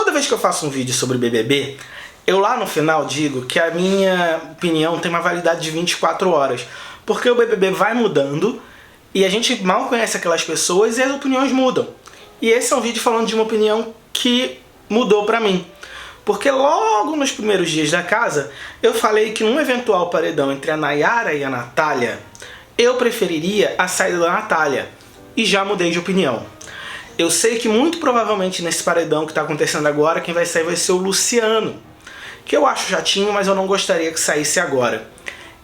Toda vez que eu faço um vídeo sobre BBB, eu lá no final digo que a minha opinião tem uma validade de 24 horas. Porque o BBB vai mudando e a gente mal conhece aquelas pessoas e as opiniões mudam. E esse é um vídeo falando de uma opinião que mudou pra mim. Porque logo nos primeiros dias da casa, eu falei que num eventual paredão entre a Nayara e a Natália, eu preferiria a saída da Natália. E já mudei de opinião. Eu sei que muito provavelmente nesse paredão que está acontecendo agora, quem vai sair vai ser o Luciano. Que eu acho chatinho, mas eu não gostaria que saísse agora.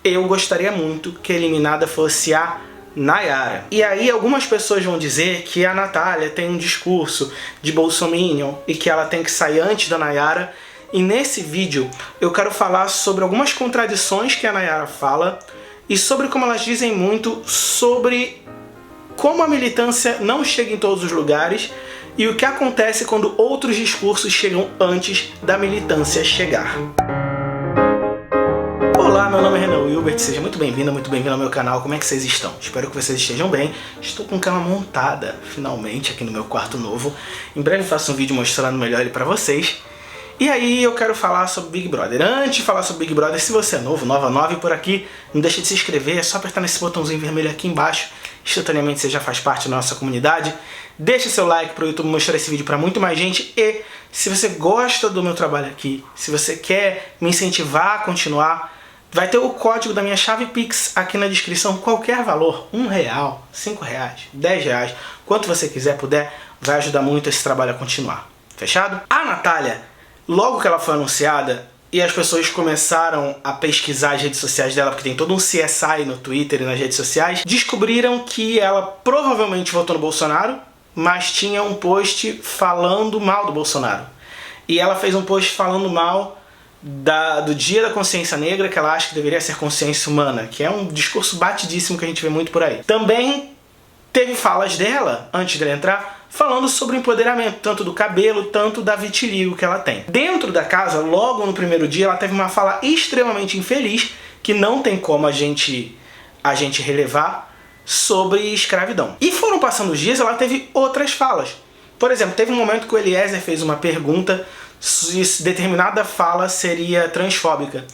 Eu gostaria muito que a eliminada fosse a Nayara. E aí algumas pessoas vão dizer que a Natália tem um discurso de bolsominion e que ela tem que sair antes da Nayara. E nesse vídeo eu quero falar sobre algumas contradições que a Nayara fala e sobre como elas dizem muito sobre como a militância não chega em todos os lugares e o que acontece quando outros discursos chegam antes da militância chegar. Olá, meu nome é Renan Wilbert, seja muito bem-vindo ao meu canal. Como é que vocês estão? Espero que vocês estejam bem. Estou com cama montada, finalmente, aqui no meu quarto novo. Em breve faço um vídeo mostrando melhor ele pra vocês. E aí eu quero falar sobre Big Brother. Antes de falar sobre Big Brother, se você é novo, nova por aqui, não deixe de se inscrever, é só apertar nesse botãozinho vermelho aqui embaixo. Instantaneamente você já faz parte da nossa comunidade. Deixe seu like para o YouTube mostrar esse vídeo para muito mais gente. E se você gosta do meu trabalho aqui, se você quer me incentivar a continuar, vai ter o código da minha chave Pix aqui na descrição. Qualquer valor, R$1, R$5, R$10, quanto você quiser, puder, vai ajudar muito esse trabalho a continuar. Fechado? A Natália, logo que ela foi anunciada, e as pessoas começaram a pesquisar as redes sociais dela, porque tem todo um CSI no Twitter e nas redes sociais, descobriram que ela provavelmente votou no Bolsonaro, mas tinha um post falando mal do Bolsonaro. E ela fez um post falando mal do Dia da Consciência Negra, que ela acha que deveria ser consciência humana, que é um discurso batidíssimo que a gente vê muito por aí. Também teve falas dela, antes dela entrar, falando sobre o empoderamento, tanto do cabelo, tanto da vitiligo que ela tem. Dentro da casa, logo no primeiro dia, ela teve uma fala extremamente infeliz, que não tem como a gente relevar, sobre escravidão. E foram passando os dias, ela teve outras falas. Por exemplo, teve um momento que o Eliezer fez uma pergunta se determinada fala seria transfóbica.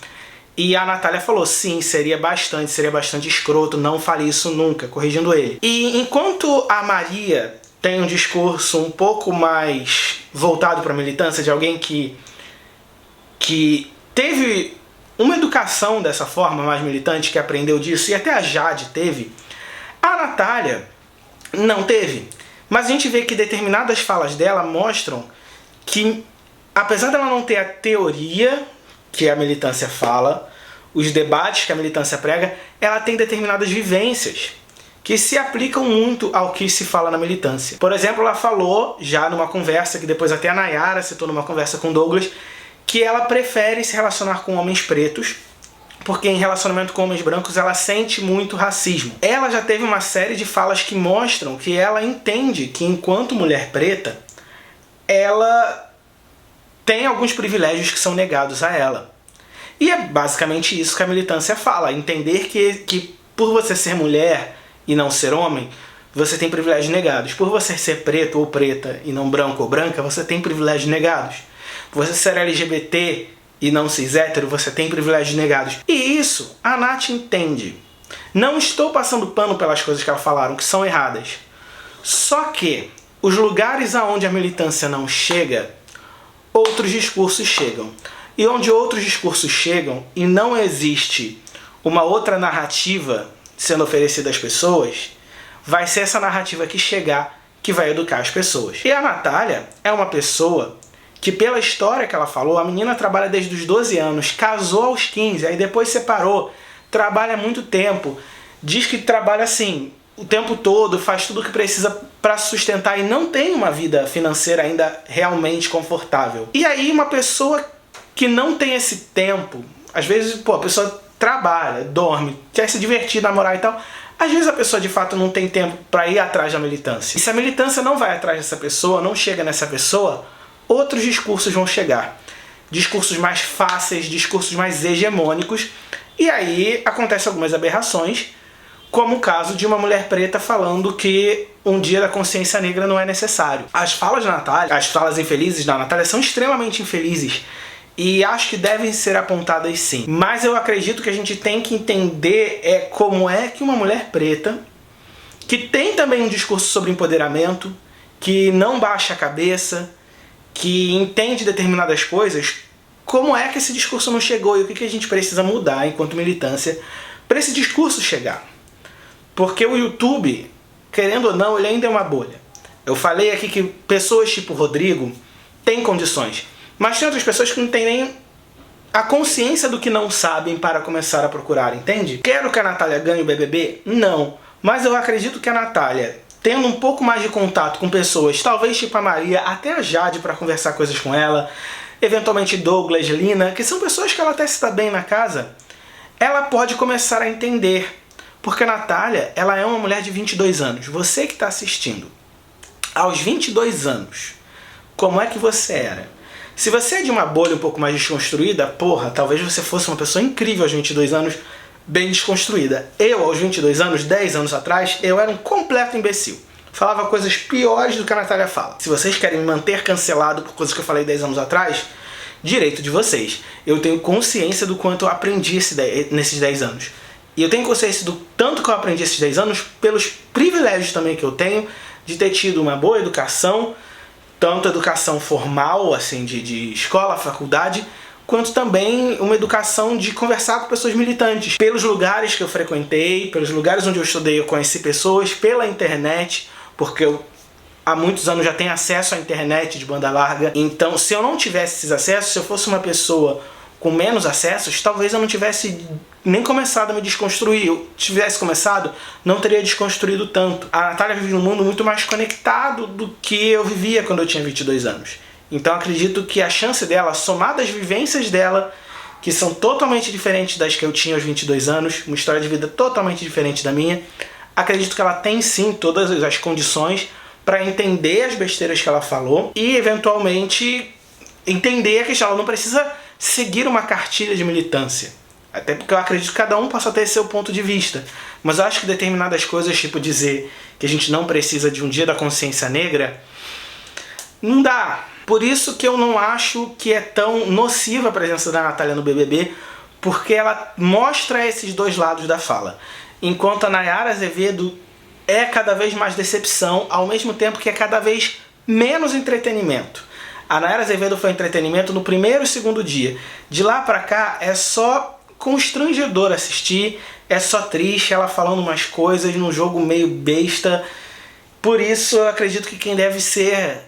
E a Natália falou, sim, seria bastante escroto, não fale isso nunca, corrigindo ele. E enquanto a Maria tem um discurso um pouco mais voltado para a militância, de alguém que teve uma educação dessa forma, mais militante, que aprendeu disso, e até a Jade teve, a Natália não teve. Mas a gente vê que determinadas falas dela mostram que, apesar dela não ter a teoria que a militância fala, os debates que a militância prega, ela tem determinadas vivências que se aplicam muito ao que se fala na militância. Por exemplo, ela falou, já numa conversa, que depois até a Nayara citou numa conversa com Douglas, que ela prefere se relacionar com homens pretos, porque em relacionamento com homens brancos ela sente muito racismo. Ela já teve uma série de falas que mostram que ela entende que, enquanto mulher preta, ela tem alguns privilégios que são negados a ela. E é basicamente isso que a militância fala, entender que por você ser mulher e não ser homem, você tem privilégios negados. Por você ser preto ou preta e não branco ou branca, você tem privilégios negados. Por você ser LGBT e não cis hétero, você tem privilégios negados. E isso a Nath entende. Não estou passando pano pelas coisas que ela falaram, que são erradas. Só que os lugares aonde a militância não chega, outros discursos chegam. E onde outros discursos chegam e não existe uma outra narrativa sendo oferecida às pessoas, vai ser essa narrativa que chegar que vai educar as pessoas. E a Natália é uma pessoa que, pela história que ela falou, a menina trabalha desde os 12 anos, casou aos 15, aí depois separou, trabalha há muito tempo, diz que trabalha assim o tempo todo, faz tudo o que precisa para se sustentar e não tem uma vida financeira ainda realmente confortável. E aí uma pessoa que não tem esse tempo, às vezes, a pessoa trabalha, dorme, quer se divertir, namorar e tal, às vezes a pessoa de fato não tem tempo para ir atrás da militância. E se a militância não vai atrás dessa pessoa, não chega nessa pessoa, outros discursos vão chegar. Discursos mais fáceis, discursos mais hegemônicos, e aí acontecem algumas aberrações, como o caso de uma mulher preta falando que um dia da consciência negra não é necessário. As falas da Natália, as falas infelizes da Natália são extremamente infelizes e acho que devem ser apontadas sim. Mas eu acredito que a gente tem que entender como é que uma mulher preta, que tem também um discurso sobre empoderamento, que não baixa a cabeça, que entende determinadas coisas, como é que esse discurso não chegou e o que a gente precisa mudar enquanto militância para esse discurso chegar. Porque o YouTube, querendo ou não, ele ainda é uma bolha. Eu falei aqui que pessoas tipo Rodrigo têm condições, mas tem outras pessoas que não têm nem a consciência do que não sabem para começar a procurar, entende? Quero que a Natália ganhe o BBB? Não. Mas eu acredito que a Natália, tendo um pouco mais de contato com pessoas, talvez tipo a Maria, até a Jade para conversar coisas com ela, eventualmente Douglas, Lina, que são pessoas que ela até se dá bem na casa, ela pode começar a entender. Porque a Natália, ela é uma mulher de 22 anos. Você que está assistindo, aos 22 anos, como é que você era? Se você é de uma bolha um pouco mais desconstruída, porra, talvez você fosse uma pessoa incrível aos 22 anos, bem desconstruída. Eu, aos 22 anos, 10 anos atrás, eu era um completo imbecil. Falava coisas piores do que a Natália fala. Se vocês querem me manter cancelado por coisas que eu falei 10 anos atrás, direito de vocês. Eu tenho consciência do quanto eu aprendi nesses 10 anos. E eu tenho consciência do tanto que eu aprendi esses 10 anos pelos privilégios também que eu tenho de ter tido uma boa educação, tanto educação formal, assim, de escola, faculdade, quanto também uma educação de conversar com pessoas militantes. Pelos lugares que eu frequentei, pelos lugares onde eu estudei, eu conheci pessoas, pela internet, porque eu há muitos anos já tenho acesso à internet de banda larga. Então, se eu não tivesse esses acessos, se eu fosse uma pessoa com menos acessos, talvez eu não tivesse nem começado a me desconstruir. Eu tivesse começado, não teria desconstruído tanto. A Natália vive num mundo muito mais conectado do que eu vivia quando eu tinha 22 anos. Então acredito que a chance dela, somada às vivências dela, que são totalmente diferentes das que eu tinha aos 22 anos, uma história de vida totalmente diferente da minha, acredito que ela tem sim todas as condições para entender as besteiras que ela falou e eventualmente entender a questão. Ela não precisa seguir uma cartilha de militância. Até porque eu acredito que cada um possa ter seu ponto de vista. Mas eu acho que determinadas coisas, tipo dizer que a gente não precisa de um dia da consciência negra, não dá. Por isso que eu não acho que é tão nociva a presença da Natália no BBB, porque ela mostra esses dois lados da fala. Enquanto a Nayara Azevedo é cada vez mais decepção, ao mesmo tempo que é cada vez menos entretenimento. A Nayara Azevedo foi entretenimento no primeiro e segundo dia. De lá pra cá é só constrangedor assistir, é só triste, ela falando umas coisas num jogo meio besta. Por isso eu acredito que quem deve ser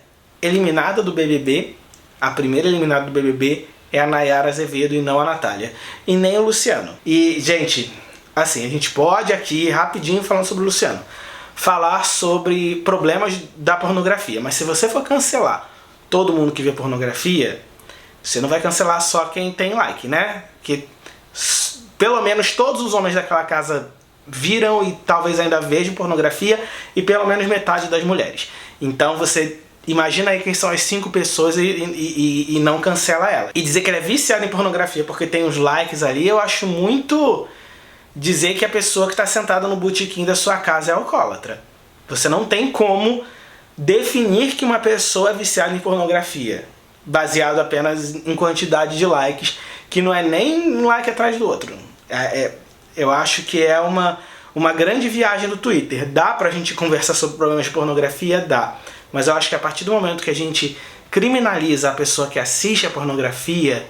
eliminada do BBB, a primeira eliminada do BBB, é a Nayara Azevedo e não a Natália. E nem o Luciano. E, gente, assim, a gente pode aqui, rapidinho falando sobre o Luciano, falar sobre problemas da pornografia. Mas se você for cancelar todo mundo que vê pornografia, você não vai cancelar só quem tem like, né? Que pelo menos todos os homens daquela casa viram e talvez ainda vejam pornografia, e pelo menos metade das mulheres. Então você imagina aí quem são as 5 pessoas e não cancela ela. E dizer que ela é viciada em pornografia porque tem os likes ali, eu acho muito dizer que a pessoa que está sentada no botequim da sua casa é alcoólatra. Você não tem como definir que uma pessoa é viciada em pornografia baseado apenas em quantidade de likes, que não é nem um like atrás do outro. Eu acho que é uma grande viagem do Twitter. Dá pra gente conversar sobre problemas de pornografia? Dá. Mas eu acho que a partir do momento que a gente criminaliza a pessoa que assiste a pornografia,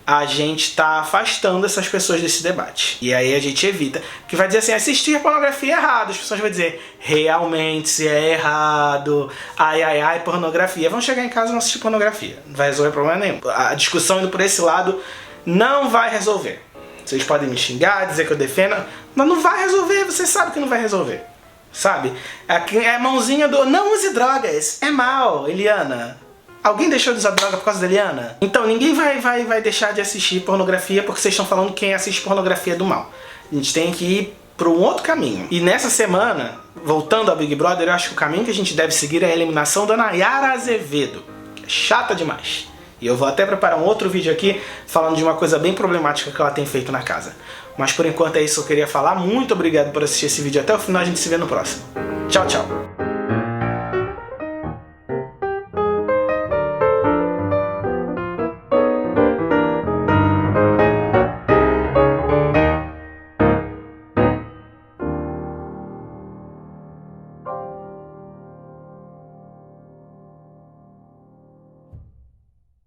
a gente tá afastando essas pessoas desse debate. E aí a gente evita. Que vai dizer assim, assistir a pornografia é errado. As pessoas vão dizer, realmente é errado. Ai, ai, ai, pornografia. Vão chegar em casa e não assistir pornografia. Não vai resolver problema nenhum. A discussão indo por esse lado não vai resolver. Vocês podem me xingar, dizer que eu defendo, mas não vai resolver, você sabe que não vai resolver. Sabe? É a mãozinha do não use drogas, é mal, Eliana. Alguém deixou de usar droga por causa da Eliana? Então ninguém vai deixar de assistir pornografia porque vocês estão falando que quem assiste pornografia é do mal. A gente tem que ir para um outro caminho. E nessa semana, voltando ao Big Brother, eu acho que o caminho que a gente deve seguir é a eliminação da Nayara Azevedo. Que é chata demais. E eu vou até preparar um outro vídeo aqui falando de uma coisa bem problemática que ela tem feito na casa. Mas por enquanto é isso que eu queria falar. Muito obrigado por assistir esse vídeo até o final, a gente se vê no próximo. Tchau, tchau!